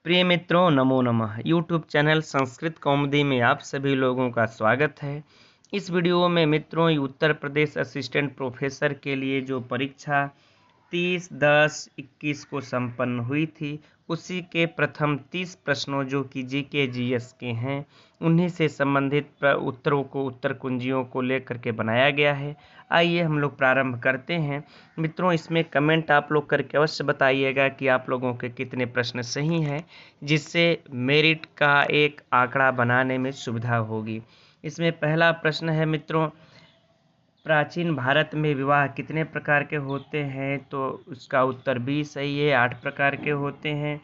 प्रिय मित्रों, नमो नमः। यूट्यूब चैनल संस्कृत कौमुदी में आप सभी लोगों का स्वागत है। इस वीडियो में मित्रों उत्तर प्रदेश असिस्टेंट प्रोफेसर के लिए जो परीक्षा 30/10/21 को संपन्न हुई थी, उसी के प्रथम 30 प्रश्नों जो कि जीके जीएस के हैं, उन्हीं से संबंधित उत्तरों को, उत्तर कुंजियों को लेकर के बनाया गया है। आइए हम लोग प्रारंभ करते हैं। मित्रों, इसमें कमेंट आप लोग करके अवश्य बताइएगा कि आप लोगों के कितने प्रश्न सही हैं, जिससे मेरिट का एक आंकड़ा बनाने में सुविधा होगी। इसमें पहला प्रश्न है मित्रों, प्राचीन भारत में विवाह कितने प्रकार के होते हैं? तो उसका उत्तर भी सही है, 8 प्रकार के होते हैं।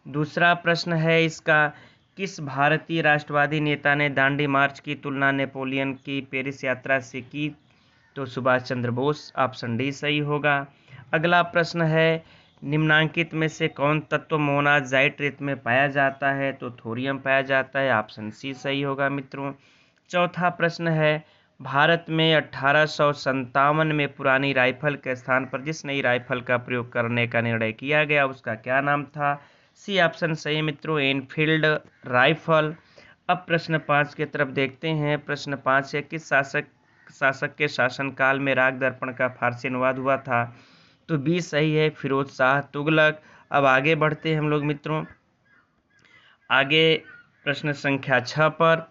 दूसरा प्रश्न है इसका, किस भारतीय राष्ट्रवादी नेता ने दांडी मार्च की तुलना नेपोलियन की पेरिस यात्रा से की? तो सुभाष चंद्र बोस। ऑप्शन डी सही होगा। अगला प्रश्न है, निम्नांकित में से कौन तत्व मोनाजाइट रेत में पाया जाता है? तो थोरियम पाया जाता है। ऑप्शन सी सही होगा मित्रों। चौथा प्रश्न है, भारत में 1857 में पुरानी राइफल के स्थान पर जिस नई राइफल का प्रयोग करने का निर्णय किया गया, उसका क्या नाम था? सी ऑप्शन सही मित्रों, एनफील्ड राइफल। अब प्रश्न 5 की तरफ देखते हैं। प्रश्न 5 है, किस शासक के शासनकाल में राग दर्पण का फारसी अनुवाद हुआ था? तो बी सही है, फिरोज शाह तुगलक। अब आगे बढ़ते हैं हम लोग मित्रों। आगे प्रश्न संख्या 6 पर,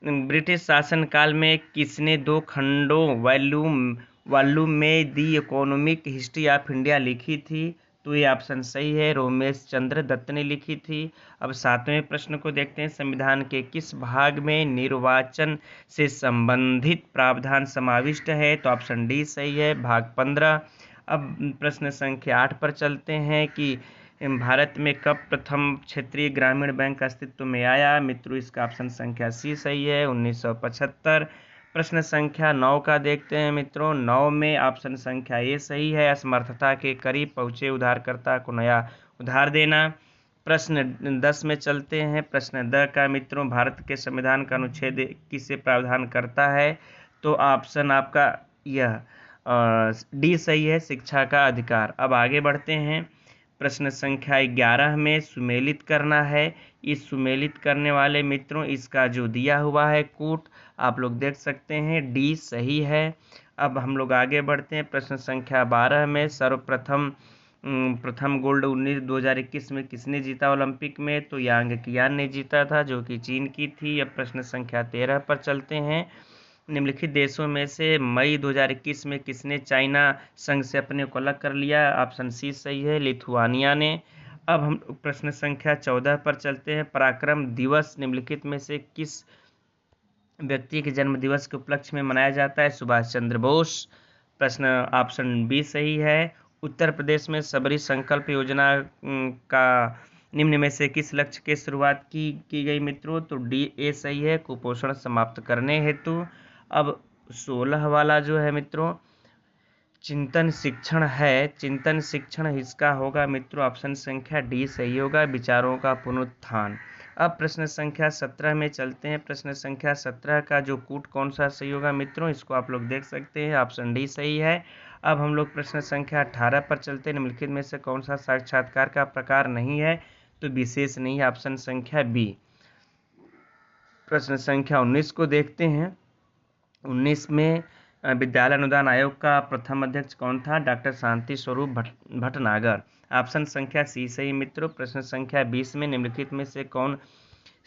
ब्रिटिश शासनकाल में किसने 2 खंडों वॉल्यूम में the economic history of India लिखी थी? तो ये ऑप्शन सही है, रोमेश चंद्र दत्त ने लिखी थी। अब 7वें प्रश्न को देखते हैं, संविधान के किस भाग में निर्वाचन से संबंधित प्रावधान समाविष्ट है? तो ऑप्शन डी सही है, भाग 15। अब प्रश्न संख्या 8 पर चलते हैं कि भारत में कब प्रथम क्षेत्रीय ग्रामीण बैंक अस्तित्व में आया? मित्रों, इसका ऑप्शन संख्या सी सही है, 1975। प्रश्न संख्या 9 का देखते हैं मित्रों। 9 में ऑप्शन संख्या ए सही है, असमर्थता के करीब पहुंचे उधारकर्ता को नया उधार देना। प्रश्न 10 में चलते हैं। प्रश्न 10 का मित्रों, भारत के संविधान का अनुच्छेद 21 से प्रावधान करता है? तो ऑप्शन आपका यह डी सही है, शिक्षा का अधिकार। अब आगे बढ़ते हैं। प्रश्न संख्या 11 में सुमेलित करना है। इस सुमेलित करने वाले मित्रों, इसका जो दिया हुआ है कूट, आप लोग देख सकते हैं, डी सही है। अब हम लोग आगे बढ़ते हैं। प्रश्न संख्या 12 में प्रथम गोल्ड 2021 में किसने जीता ओलंपिक में? तो यांग कियान ने जीता था, जो कि चीन की थी। अब प्रश्न संख्या 13 पर चलते हैं। निम्नलिखित देशों में से मई 2021 में किसने चाइना संघ से अपने को अलग कर लिया? ऑप्शन सी सही है, लिथुआनिया ने। अब हम प्रश्न संख्या 14 पर चलते हैं। पराक्रम दिवस निम्नलिखित में से किस व्यक्ति के जन्म दिवस के उपलक्ष्य में मनाया जाता है? सुभाष चंद्र बोस। प्रश्न ऑप्शन बी सही है। उत्तर प्रदेश में सबरी संकल्प योजना का निम्न में से किस लक्ष्य के शुरुआत की गई मित्रों? तो डी ए सही है, कुपोषण समाप्त करने हेतु। अब 16 वाला जो है मित्रों, चिंतन शिक्षण है। चिंतन शिक्षण इसका होगा मित्रों, ऑप्शन संख्या डी सही होगा, विचारों का पुनरुत्थान। अब प्रश्न संख्या 17 में चलते हैं। प्रश्न संख्या 17 का जो कूट कौन सा सही होगा मित्रों, इसको आप लोग देख सकते हैं, ऑप्शन डी सही है। अब हम लोग प्रश्न संख्या 18 पर चलते हैं। निम्नलिखित में से कौन सा साक्षात्कार का प्रकार नहीं है? तो विशेष नहीं है, ऑप्शन संख्या बी। प्रश्न संख्या 19 को देखते हैं। 19 में विद्यालय अनुदान आयोग का प्रथम अध्यक्ष कौन था? डॉक्टर शांति स्वरूप भटनागर। ऑप्शन संख्या सी सही मित्रों। प्रश्न संख्या 20 में निम्नलिखित में से कौन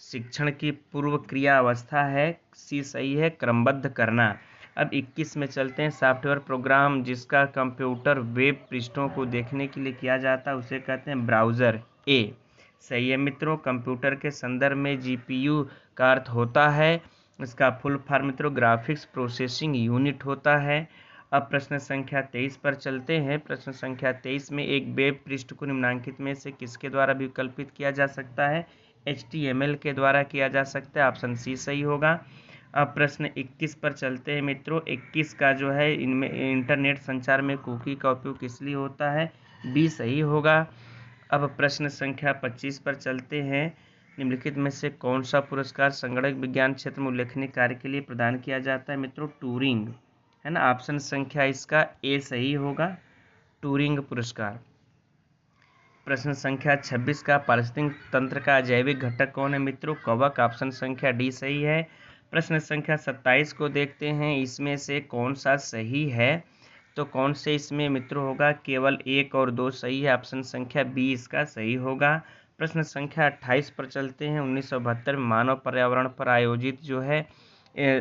शिक्षण की पूर्व क्रिया अवस्था है? सी सही है, क्रमबद्ध करना। अब 21 में चलते हैं। सॉफ्टवेयर प्रोग्राम जिसका कंप्यूटर वेब पृष्ठों को देखने के लिए किया जाता है, उसे कहते हैं ब्राउज़र। ए सही है मित्रों। कंप्यूटर के संदर्भ में जीपीयू का अर्थ होता है, इसका फुल फॉर्म मित्रों ग्राफिक्स प्रोसेसिंग यूनिट होता है। अब प्रश्न संख्या 23 पर चलते हैं। प्रश्न संख्या 23 में एक वेब पृष्ठ को निम्नांकित में से किसके द्वारा विकल्पित किया जा सकता है? HTML के द्वारा किया जा सकता है, ऑप्शन सी सही होगा। अब प्रश्न 21 पर चलते हैं मित्रों। 21 का जो है, इनमें इंटरनेट संचार में कुकी का उपयोग किस लिए होता है? बी सही होगा। अब प्रश्न संख्या 25 पर चलते हैं। निम्नलिखित में से कौन सा पुरस्कार संगणक विज्ञान क्षेत्र में उल्लेखनीय कार्य के लिए प्रदान किया जाता है मित्रों? टूरिंग है ना, ऑप्शन संख्या इसका ए सही होगा, टूरिंग पुरस्कार। प्रश्न संख्या 26 का पारिस्थितिक तंत्र का जैविक घटक कौन है मित्रों? कवक। ऑप्शन संख्या डी सही है। प्रश्न संख्या 27 को देखते हैं, इसमें से कौन सा सही है? तो कौन से इसमें मित्रों होगा? केवल 1 और 2 सही है। ऑप्शन संख्या बी इसका सही होगा। प्रश्न संख्या 28 पर चलते हैं। 1972 में मानव पर्यावरण पर आयोजित जो है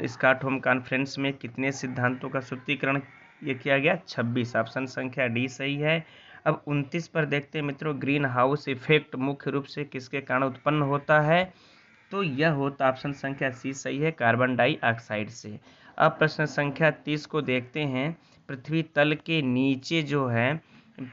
स्टॉकहोम कॉन्फ्रेंस में कितने सिद्धांतों का सूत्रीकरण ये किया गया? 26। ऑप्शन संख्या डी सही है। अब 29 पर देखते हैं मित्रों, ग्रीन हाउस इफेक्ट मुख्य रूप से किसके कारण उत्पन्न होता है? तो यह होता ऑप्शन संख्या सी सही है, कार्बन डाइऑक्साइड से। अब प्रश्न संख्या 30 को देखते हैं। पृथ्वी तल के नीचे जो है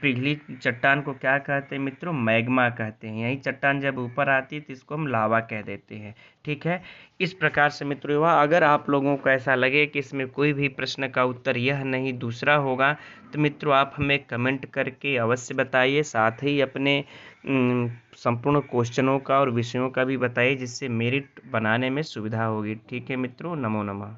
पिघली चट्टान को क्या कहते हैं मित्रों? मैग्मा कहते हैं। यही चट्टान जब ऊपर आती है तो इसको हम लावा कह देते हैं। ठीक है, इस प्रकार से मित्रों अगर आप लोगों को ऐसा लगे कि इसमें कोई भी प्रश्न का उत्तर यह नहीं दूसरा होगा तो मित्रों आप हमें कमेंट करके अवश्य बताइए। साथ ही अपने संपूर्ण क्वेश्चनों का और विषयों का भी बताइए, जिससे मेरिट बनाने में सुविधा होगी। ठीक है मित्रों, नमो नमः।